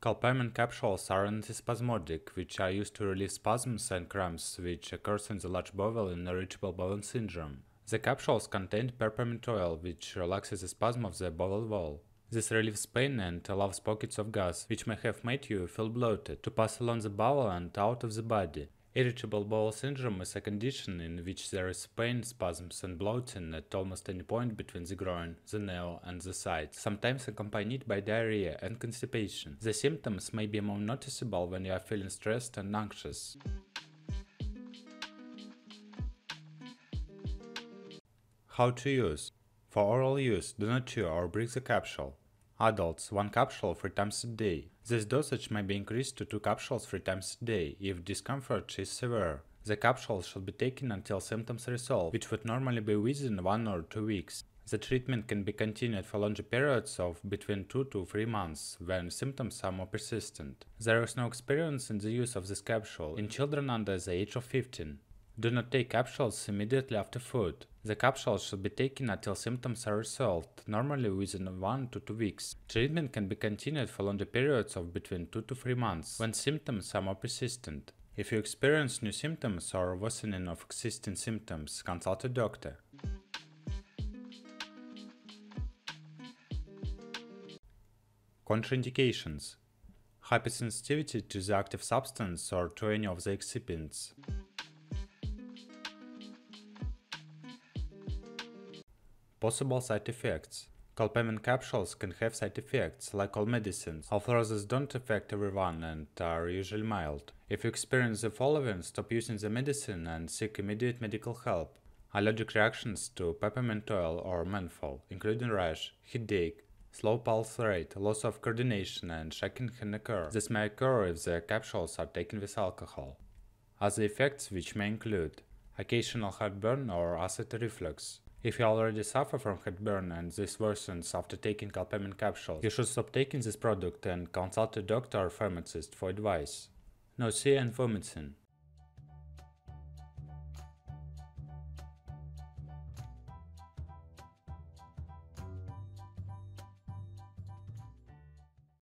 Colpermin capsules are antispasmodic, which are used to relieve spasms and cramps which occurs in the large bowel in Irritable Bowel Syndrome. The capsules contain peppermint oil, which relaxes the spasm of the bowel wall. This relieves pain and allows pockets of gas, which may have made you feel bloated, to pass along the bowel and out of the body. Irritable bowel syndrome is a condition in which there is pain, spasms, and bloating at almost any point between the groin, the nail, and the side, sometimes accompanied by diarrhea and constipation. The symptoms may be more noticeable when you are feeling stressed and anxious. How to use. For oral use, do not chew or break the capsule. Adults, 1 capsule 3 times a day. This dosage may be increased to 2 capsules 3 times a day if discomfort is severe. The capsules should be taken until symptoms resolve, which would normally be within 1 or 2 weeks. The treatment can be continued for longer periods of between 2 to 3 months when symptoms are more persistent. There is no experience in the use of this capsule in children under the age of 15. Do not take capsules immediately after food. The capsules should be taken until symptoms are resolved, normally within 1 to 2 weeks. Treatment can be continued for longer periods of between 2 to 3 months when symptoms are more persistent. If you experience new symptoms or worsening of existing symptoms, consult a doctor. Contraindications: hypersensitivity to the active substance or to any of the excipients. Possible side effects. Colpermin capsules can have side effects, like all medicines, although these don't affect everyone and are usually mild. If you experience the following, stop using the medicine and seek immediate medical help. Allergic reactions to peppermint oil or menthol, including rash, headache, slow pulse rate, loss of coordination, and shaking can occur. This may occur if the capsules are taken with alcohol. Other effects, which may include occasional heartburn or acid reflux. If you already suffer from heartburn and this worsens after taking Colpermin capsules, you should stop taking this product and consult a doctor or pharmacist for advice. Nausea and vomiting.